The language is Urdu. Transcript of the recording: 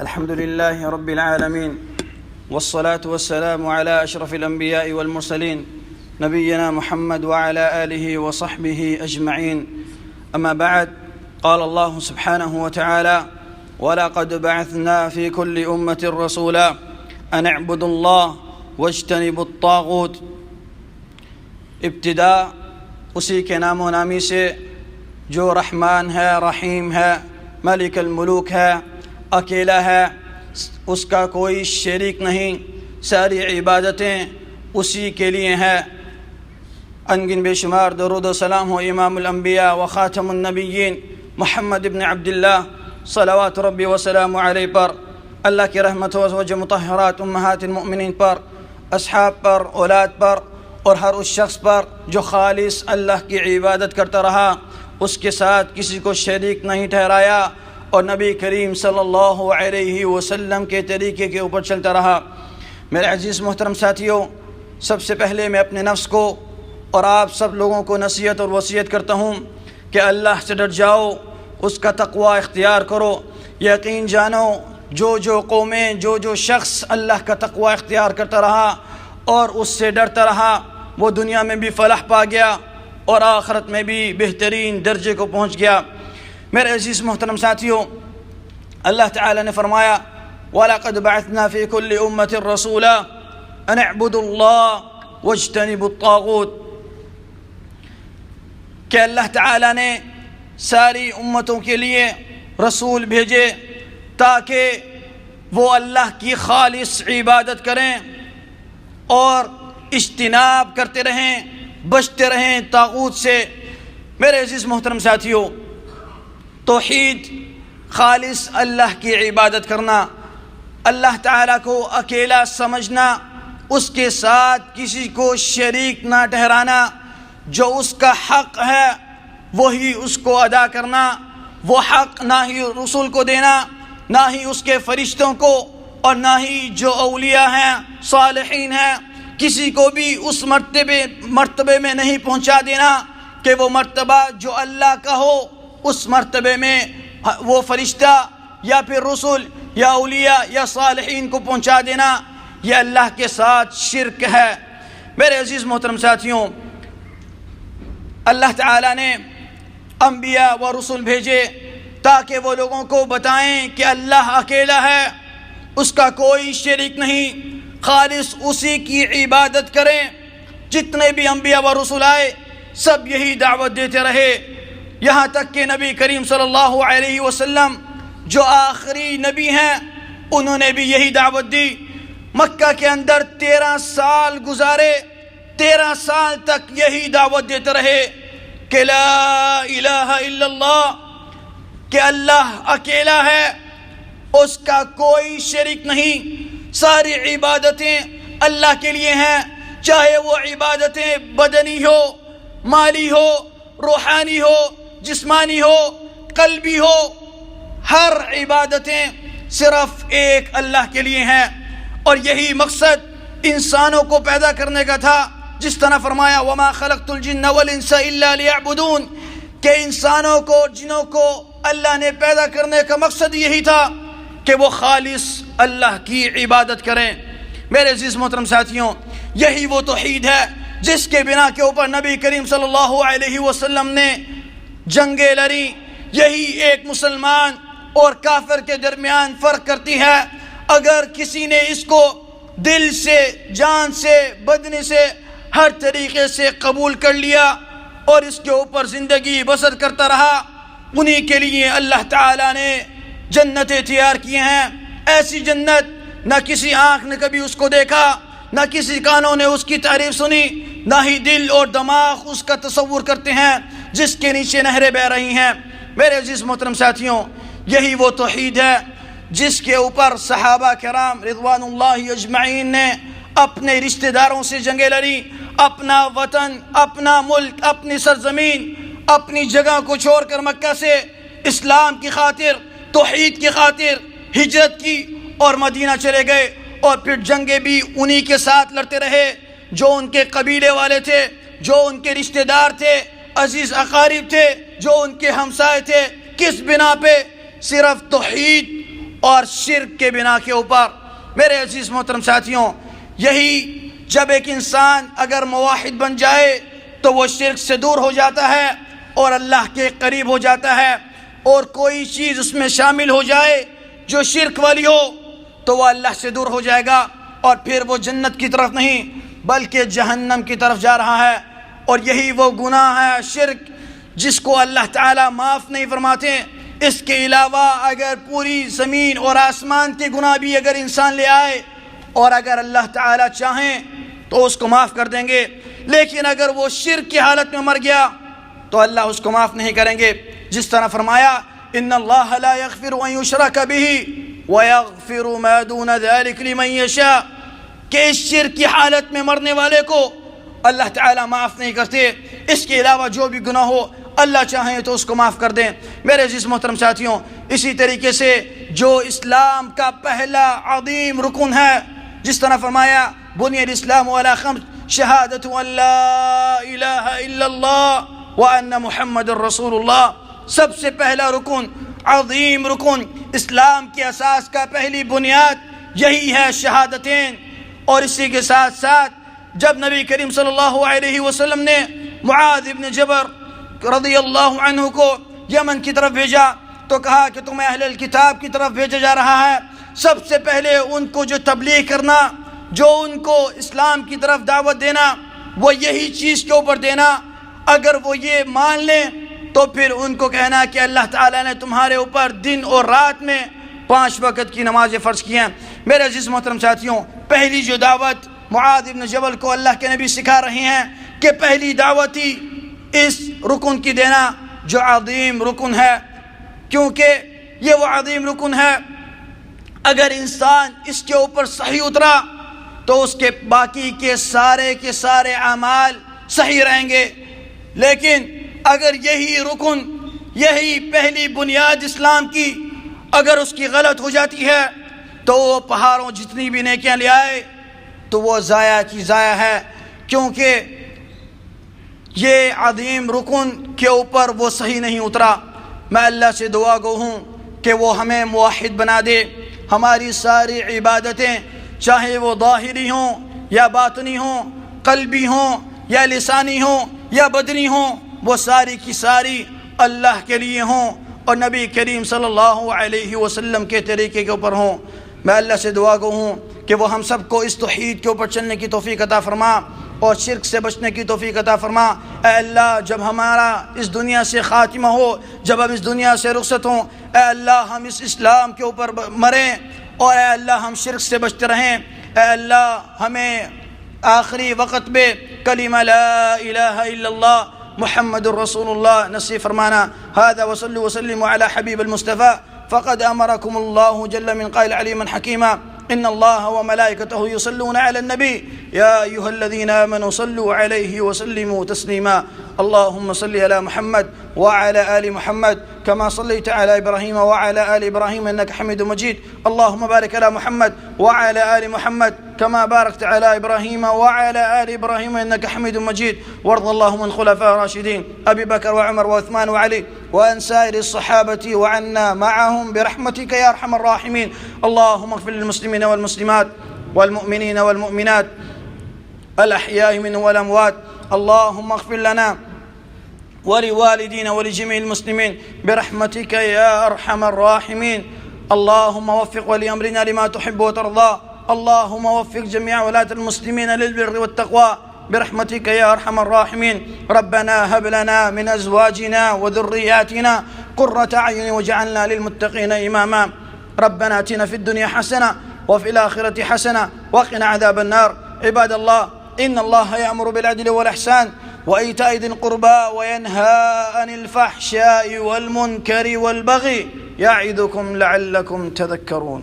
الحمد لله رب العالمين والصلاة والسلام على أشرف الأنبياء والمرسلين نبينا محمد وعلى آله وصحبه أجمعين. أما بعد، قال الله سبحانه وتعالى: ولقد بعثنا في كل أمة رسولا أن اعبدوا الله واجتنبوا الطاغوت. ابتدا اسی کے نام و نامی سے جو رحمان ہے، رحیم ہے، ملک الملوک ہے، اکیلا ہے، اس کا کوئی شریک نہیں، ساری عبادتیں اسی کے لیے ہیں. انگن بے شمار درود و سلام ہو امام الانبیاء و خاتم النبیین محمد ابن عبداللہ صلوات ربی و سلام علیہ پر، اللہ کی رحمت و ازواج مطہرات امہات المؤمنین پر، اصحاب پر، اولاد پر، اور ہر اس شخص پر جو خالص اللہ کی عبادت کرتا رہا، اس کے ساتھ کسی کو شریک نہیں ٹھہرایا اور نبی کریم صلی اللہ علیہ وسلم کے طریقے کے اوپر چلتا رہا. میرے عزیز محترم ساتھیوں، سب سے پہلے میں اپنے نفس کو اور آپ سب لوگوں کو نصیحت اور وصیت کرتا ہوں کہ اللہ سے ڈر جاؤ، اس کا تقوی اختیار کرو. یقین جانو جو قومیں، جو شخص اللہ کا تقوی اختیار کرتا رہا اور اس سے ڈرتا رہا، وہ دنیا میں بھی فلاح پا گیا اور آخرت میں بھی بہترین درجے کو پہنچ گیا. میرے عزیز محترم ساتھیوں، اللہ تعالی نے فرمایا: وَلَقَدْ بَعَثْنَا فِي كُلِّ أُمَّةٍ رَسُولًا أَنِ اعْبُدُوا اللَّهَ وَاجْتَنِبُوا الطَّاغُوتَ، کہ اللہ تعالی نے ساری امتوں کے لیے رسول بھیجے تاکہ وہ اللہ کی خالص عبادت کریں اور اجتناب کرتے رہیں، بچتے رہیں طاغوت سے. میرے عزیز محترم ساتھیوں، توحید، خالص اللہ کی عبادت کرنا، اللہ تعالیٰ کو اکیلا سمجھنا، اس کے ساتھ کسی کو شریک نہ ٹھہرانا، جو اس کا حق ہے وہی اس کو ادا کرنا. وہ حق نہ ہی رسول کو دینا، نہ ہی اس کے فرشتوں کو، اور نہ ہی جو اولیاء ہیں، صالحین ہیں، کسی کو بھی اس مرتبے میں نہیں پہنچا دینا کہ وہ مرتبہ جو اللہ کا ہو، اس مرتبے میں وہ فرشتہ یا پھر رسول یا اولیاء یا صالحین کو پہنچا دینا. یہ اللہ کے ساتھ شرک ہے. میرے عزیز محترم ساتھیوں، اللہ تعالیٰ نے انبیاء و رسول بھیجے تاکہ وہ لوگوں کو بتائیں کہ اللہ اکیلا ہے، اس کا کوئی شریک نہیں، خالص اسی کی عبادت کریں. جتنے بھی انبیاء و رسول آئے سب یہی دعوت دیتے رہے، یہاں تک کہ نبی کریم صلی اللہ علیہ وسلم جو آخری نبی ہیں انہوں نے بھی یہی دعوت دی. مکہ کے اندر 13 سال گزارے، 13 سال تک یہی دعوت دیتے رہے کہ لا الہ الا اللہ، کہ اللہ اکیلا ہے، اس کا کوئی شریک نہیں، ساری عبادتیں اللہ کے لیے ہیں، چاہے وہ عبادتیں بدنی ہو، مالی ہو، روحانی ہو، جسمانی ہو، قلبی ہو، ہر عبادتیں صرف ایک اللہ کے لیے ہیں. اور یہی مقصد انسانوں کو پیدا کرنے کا تھا، جس طرح فرمایا: وَمَا خَلَقْتُ الْجِنَّ وَالْإِنسَ إِلَّا لِيَعْبُدُونَ، کہ انسانوں کو، جنوں کو اللہ نے پیدا کرنے کا مقصد یہی تھا کہ وہ خالص اللہ کی عبادت کریں. میرے عزیز محترم ساتھیوں، یہی وہ توحید ہے جس کے بنا کے اوپر نبی کریم صلی اللہ علیہ وسلم نے جنگیں لڑی. یہی ایک مسلمان اور کافر کے درمیان فرق کرتی ہے. اگر کسی نے اس کو دل سے، جان سے، بدن سے، ہر طریقے سے قبول کر لیا اور اس کے اوپر زندگی بسر کرتا رہا، انہی کے لیے اللہ تعالیٰ نے جنتیں تیار کیے ہیں. ایسی جنت نہ کسی آنکھ نے کبھی اس کو دیکھا، نہ کسی کانوں نے اس کی تعریف سنی، نہ ہی دل اور دماغ اس کا تصور کرتے ہیں، جس کے نیچے نہریں بہہ رہی ہیں. میرے عزیز محترم ساتھیوں، یہی وہ توحید ہے جس کے اوپر صحابہ کرام رضوان اللہ اجمعین نے اپنے رشتہ داروں سے جنگیں لڑی، اپنا وطن، اپنا ملک، اپنی سرزمین، اپنی جگہ کو چھوڑ کر مکہ سے اسلام کی خاطر، توحید کی خاطر ہجرت کی اور مدینہ چلے گئے. اور پھر جنگیں بھی انہی کے ساتھ لڑتے رہے جو ان کے قبیلے والے تھے، جو ان کے رشتہ دار تھے، عزیز اقارب تھے، جو ان کے ہمسائے تھے. کس بنا پہ؟ صرف توحید اور شرک کے بنا کے اوپر۔ میرے عزیز محترم ساتھیوں، یہی جب ایک انسان اگر موحد بن جائے تو وہ شرک سے دور ہو جاتا ہے اور اللہ کے قریب ہو جاتا ہے، اور کوئی چیز اس میں شامل ہو جائے جو شرک والی ہو تو وہ اللہ سے دور ہو جائے گا، اور پھر وہ جنت کی طرف نہیں بلکہ جہنم کی طرف جا رہا ہے۔ اور یہی وہ گناہ ہے شرک جس کو اللہ تعالیٰ معاف نہیں فرماتے۔ اس کے علاوہ اگر پوری زمین اور آسمان کے گناہ بھی اگر انسان لے آئے اور اگر اللہ تعالیٰ چاہیں تو اس کو معاف کر دیں گے، لیکن اگر وہ شرک کی حالت میں مر گیا تو اللہ اس کو معاف نہیں کریں گے۔ جس طرح فرمایا ان اللہ لا یغفر ان یشرک بہ ویغفر ما دون ذلک لمن یشاء، کہ اس شرک کی حالت میں مرنے والے کو اللہ تعالیٰ معاف نہیں کرتے، اس کے علاوہ جو بھی گناہ ہو اللہ چاہیں تو اس کو معاف کر دیں۔ میرے عزیز محترم ساتھیوں، اسی طریقے سے جو اسلام کا پہلا عظیم رکن ہے، جس طرح فرمایا بنی الاسلام علی خمس شہادت ان لا الہ الا اللہ وان محمد الرسول اللہ، سب سے پہلا رکن، عظیم رکن، اسلام کی اساس کا پہلی بنیاد یہی ہے شہادتین۔ اور اسی کے ساتھ ساتھ جب نبی کریم صلی اللہ علیہ وسلم نے معاذ ابن جبل رضی اللہ عنہ کو یمن کی طرف بھیجا تو کہا کہ تمہیں اہل الکتاب کی طرف بھیجا جا رہا ہے، سب سے پہلے ان کو جو تبلیغ کرنا، جو ان کو اسلام کی طرف دعوت دینا، وہ یہی چیز کے اوپر دینا۔ اگر وہ یہ مان لیں تو پھر ان کو کہنا کہ اللہ تعالیٰ نے تمہارے اوپر دن اور رات میں 5 وقت کی نمازیں فرض کی ہیں۔ میرے عزیز محترم ساتھیوں، پہلی جو دعوت معاذ ابن جبل کو اللہ کے نبی سکھا رہے ہیں کہ پہلی دعوت ہی اس رکن کی دینا جو عظیم رکن ہے، کیونکہ یہ وہ عظیم رکن ہے اگر انسان اس کے اوپر صحیح اترا تو اس کے باقی کے سارے اعمال صحیح رہیں گے، لیکن اگر یہی رکن، یہی پہلی بنیاد اسلام کی اگر اس کی غلط ہو جاتی ہے تو وہ پہاڑوں جتنی بھی نیکیاں لے آئے تو وہ ضائع کی ضائع ہے، کیونکہ یہ عظیم رکن کے اوپر وہ صحیح نہیں اترا۔ میں اللہ سے دعا گو ہوں کہ وہ ہمیں موحد بنا دے، ہماری ساری عبادتیں چاہے وہ ظاہری ہوں یا باطنی ہوں، قلبی ہوں یا لسانی ہوں یا بدنی ہوں، وہ ساری کی ساری اللہ کے لیے ہوں اور نبی کریم صلی اللہ علیہ وسلم کے طریقے کے اوپر ہوں۔ میں اللہ سے دعا گو ہوں کہ وہ ہم سب کو اس توحید کے اوپر چلنے کی توفیق عطا فرما اور شرک سے بچنے کی توفیق عطا فرما۔ اے اللہ، جب ہمارا اس دنیا سے خاتمہ ہو، جب ہم اس دنیا سے رخصت ہوں، اے اللہ ہم اس اسلام کے اوپر مریں، اور اے اللہ ہم شرک سے بچتے رہیں۔ اے اللہ ہمیں آخری وقت میں کلمہ لا الہ الا اللہ محمد الرسول اللہ نصیب فرمانا۔ هذا وصلوا وسلموا على حبيب المصطفى فقد أمركم الله جل من قائل عليما حكيما إن الله وملائكته يصلون على النبي يا أيها الذين آمنوا صلوا عليه وسلموا تسليما اللهم صل على محمد وعلى آل محمد كما صليت على إبراهيم وعلى آل إبراهيم إنك حميد مجيد اللهم بارك على محمد وعلى آل محمد كما باركت على إبراهيم وعلى آل إبراهيم إنك حميد مجيد وارض اللهم عن خلفاء الراشدين أبي بكر وعمر وعثمان وعلي وعن سائر الصحابة وعنا معهم برحمتك يا أرحم الراحمين اللهم اغفر للمسلمين والمسلمات والمؤمنين والمؤمنات الأحياء منهم والأموات اللهم اغفر لنا ولوالدينا ولجميع المسلمين برحمتك يا أرحم الراحمين اللهم وفق ولي أمرنا لما تحب وترضى اللهم وفق جميع ولاة المسلمين للبر والتقوى برحمتك يا أرحم الراحمين ربنا هب لنا من أزواجنا وذرياتنا قرة أعين واجعلنا للمتقين إماما ربنا آتنا في الدنيا حسنة وفي الآخرة حسنة وقنا عذاب النار عباد الله إن الله يأمر بالعدل والإحسان وإيتاء ذي القربى وينهى عن الفحشاء والمنكر والبغي يعظكم لعلكم تذكرون